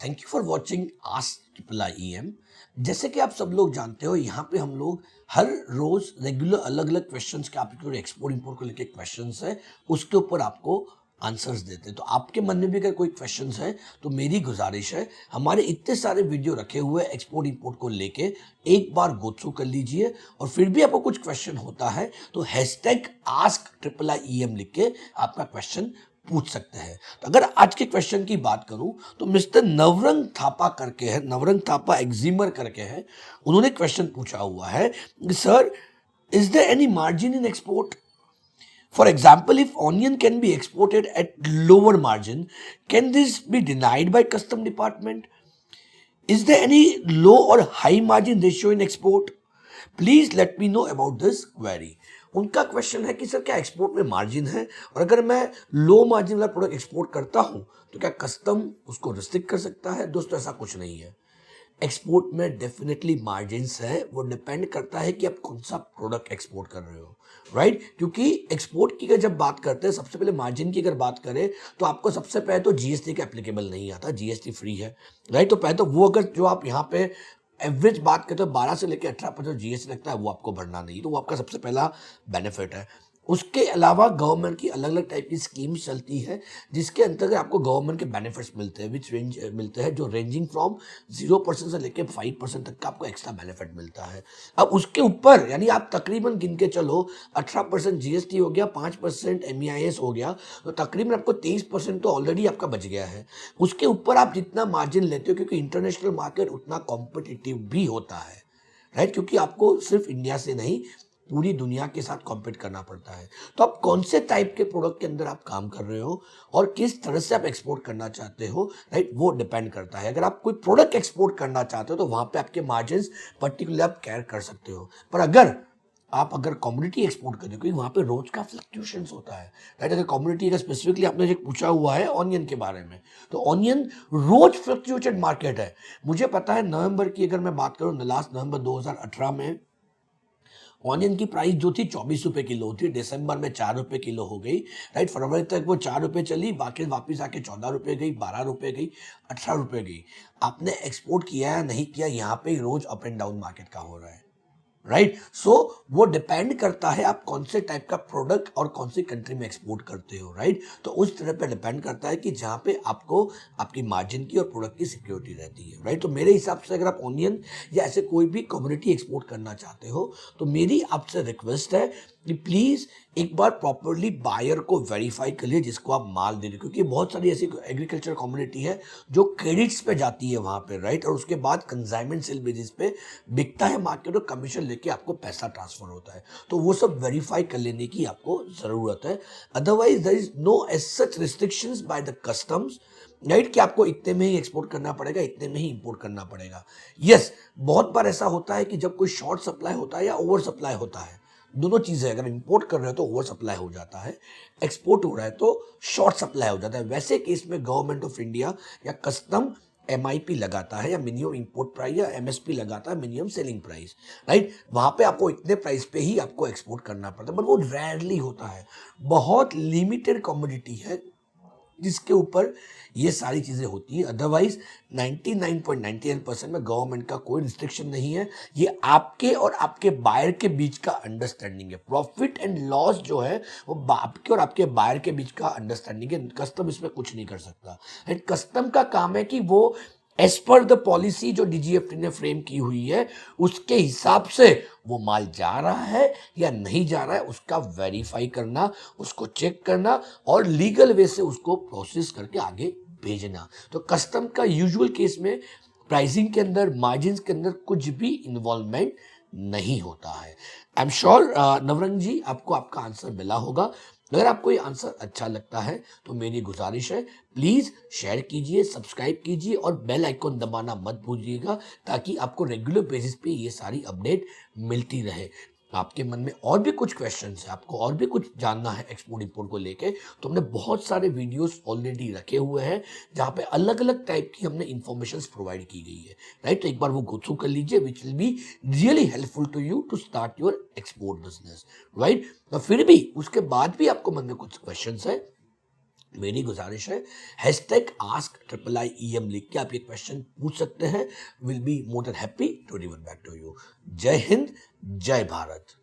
Thank you for watching ask triple I EM। जैसे कि आप सब लोग जानते हो, यहाँ पे हम लोग हर रोज रेगुलर अलग अलग क्वेश्चंस के आपके एक्सपोर्ट इंपोर्ट को लेके क्वेश्चंस है, उसके ऊपर आपको आंसर्स देते हैं। तो आपके मन में भी अगर कोई क्वेश्चंस है तो मेरी गुजारिश है, हमारे इतने सारे वीडियो रखे हुए एक्सपोर्ट इंपोर्ट को लेके एक बार गो थ्रू कर लीजिए। और फिर भी आपको कुछ क्वेश्चन होता है तो हैशटैग आस्क ट्रिपल आई EM लिख के आपका क्वेश्चन पूछ सकते हैं। तो अगर आज के क्वेश्चन की बात करूं तो मिस्टर नवरंग थापा करके है, नवरंग थापा एक्जिमर करके है, उन्होंने क्वेश्चन पूछा हुआ है, sir is there any margin in export? For example, if onion can be exported at lower margin, can this be denied by custom department? Is there any low or high margin ratio in export? Please let me know about this query. उनका question है कि sir क्या export में margin है, और अगर मैं low margin वाला प्रोडक्ट एक्सपोर्ट करता हूं तो क्या कस्टम उसको रिस्ट्रिक्ट कर सकता है? दोस्तों ऐसा कुछ नहीं है। एक्सपोर्ट में डेफिनेटली मार्जिन्स है, वो डिपेंड करता है कि आप कौन सा प्रोडक्ट एक्सपोर्ट कर रहे हो, राइट? क्योंकि एक्सपोर्ट की अगर जब बात करते हैं, सबसे पहले मार्जिन की अगर बात करें तो आपको सबसे पहले तो जीएसटी का एप्लीकेबल नहीं आता, जीएसटी फ्री है, राइट? तो पहले तो वो अगर जो आप यहाँ पे एवरेज बात करते हो 12 से लेकर 18% जीएसटी लगता है, वो आपको भरना नहीं, तो वो आपका सबसे पहला बेनिफिट है। उसके अलावा गवर्नमेंट की अलग अलग टाइप की स्कीम्स चलती है जिसके अंतर्गत आपको गवर्नमेंट के बेनिफिट्स मिलते हैं, विच रेंज मिलते हैं, जो रेंजिंग फ्रॉम 0% से लेकर 5% तक का आपको एक्स्ट्रा बेनिफिट मिलता है। अब उसके ऊपर यानी आप तकरीबन गिन के चलो 18% जीएसटी हो गया, 5% MEIS हो गया, तो तकरीबन आपको 23% तो ऑलरेडी आपका बच गया है। उसके ऊपर आप जितना मार्जिन लेते हो, क्योंकि इंटरनेशनल मार्केट उतना कॉम्पिटिटिव भी होता है, राइट? क्योंकि आपको सिर्फ इंडिया से नहीं पूरी दुनिया के साथ कॉम्पीट करना पड़ता है। तो आप कौन से टाइप के प्रोडक्ट के अंदर आप काम कर रहे हो और किस तरह से आप एक्सपोर्ट करना चाहते हो, राइट, वो डिपेंड करता है। अगर आप कोई प्रोडक्ट एक्सपोर्ट करना चाहते हो तो वहां पे आपके मार्जिन पर्टिकुलर आप केयर कर सकते हो। पर अगर कम्युनिटी एक्सपोर्ट करते हो, क्योंकि वहां पे रोज का फ्लक्चुएशंस होता है, राइट? अगर कम्युनिटी का स्पेसिफिकली आपने जो पूछा हुआ है ऑनियन के बारे में, तो ऑनियन रोज फ्लक्चुएटेड मार्केट है। मुझे पता है नवंबर की अगर मैं बात करूं, लास्ट नवंबर 2018 में ऑनियन की प्राइस जो थी 24 रुपए किलो थी, दिसंबर में 4 रुपए किलो हो गई, राइट? फरवरी तक वो 4 रुपए चली, बाकी वापिस आके 14 रुपए गई, 12 रुपए गई, 18 रुपए गई। आपने एक्सपोर्ट किया या नहीं किया, यहाँ पे रोज अप एंड डाउन मार्केट का हो रहा है, राइट? सो वो डिपेंड करता है आप कौन से टाइप का प्रोडक्ट और कौन सी कंट्री में एक्सपोर्ट करते हो, राइट? तो उस तरह पे डिपेंड करता है कि जहाँ पे आपको आपकी मार्जिन की और प्रोडक्ट की सिक्योरिटी रहती है, राइट? तो मेरे हिसाब से अगर आप ऑनियन या ऐसे कोई भी कम्युनिटी एक्सपोर्ट करना चाहते हो तो मेरी आपसे रिक्वेस्ट है कि प्लीज एक बार प्रॉपरली बायर को वेरीफाई कर लिए जिसको आप माल दे रहे हो, क्योंकि बहुत सारी ऐसी एग्रीकल्चर कम्युनिटी है जो क्रेडिट्स पे जाती है वहां पे, राइट? और उसके बाद कंसाइनमेंट सेल बेसिस पे बिकता है मार्केट और कमीशन लेके आपको पैसा ट्रांसफर होता है। तो वो सब वेरीफाई कर लेने की आपको जरूरत है। Otherwise there is no as such restrictions by the customs, right, कि आपको इतने में ही एक्सपोर्ट करना पड़ेगा, इतने में ही इंपोर्ट करना पड़ेगा। यस, बहुत बार ऐसा होता है कि जब कोई शॉर्ट सप्लाई होता है या ओवर सप्लाई होता है, दोनों चीजें, अगर इंपोर्ट कर रहे हो तो ओवर सप्लाई हो जाता है, एक्सपोर्ट हो रहा है तो शॉर्ट सप्लाई हो जाता है। वैसे केस में गवर्नमेंट ऑफ इंडिया या कस्टम MIP लगाता है या मिनिमम इंपोर्ट प्राइस, या MSP लगाता है, मिनिमम सेलिंग प्राइस, राइट? वहां पे आपको इतने प्राइस पे ही आपको एक्सपोर्ट करना पड़ता है, बट वो रेयरली होता है। बहुत लिमिटेड कमोडिटी है जिसके ऊपर ये सारी चीजें होती है। अदरवाइज 99.99% में गवर्नमेंट का कोई रिस्ट्रिक्शन नहीं है। ये आपके और आपके बायर के बीच का अंडरस्टैंडिंग है। प्रॉफिट एंड लॉस जो है वो आपके और आपके बायर के बीच का अंडरस्टैंडिंग है। कस्टम इसमें कुछ नहीं कर सकता। एंड कस्टम का काम है कि वो एज पर द पॉलिसी जो DGFT ने फ्रेम की हुई है उसके हिसाब से वो माल जा रहा है या नहीं जा रहा है उसका वेरीफाई करना, उसको चेक करना और लीगल वे से उसको प्रोसेस करके आगे भेजना। तो कस्टम का यूजुअल केस में प्राइसिंग के अंदर, मार्जिन के अंदर कुछ भी इन्वॉल्वमेंट नहीं होता है। आई एम श्योर नवरंग जी आपको आपका आंसर मिला होगा। अगर आपको ये आंसर अच्छा लगता है तो मेरी गुजारिश है, प्लीज शेयर कीजिए, सब्सक्राइब कीजिए और बेल आइकॉन दबाना मत भूलिएगा, ताकि आपको रेगुलर बेसिस पे ये सारी अपडेट मिलती रहे। आपके मन में और भी कुछ क्वेश्चंस है, आपको और भी कुछ जानना है एक्सपोर्ट इंपोर्ट को लेके, तो हमने बहुत सारे वीडियोस ऑलरेडी रखे हुए हैं जहाँ पे अलग अलग टाइप की हमने इंफॉर्मेशन प्रोवाइड की गई है, राइट? तो एक बार वो गो थ्रू कर लीजिए, which will be really helpful to you to start your export business, right? तो फिर भी उसके बाद भी आपको मन में कुछ क्वेश्चंस है मेरी गुजारिश है, hashtag ask triple I E M लिख के आप ये क्वेश्चन पूछ सकते हैं। Will be more than happy to revert back to you. जय हिंद, जय भारत।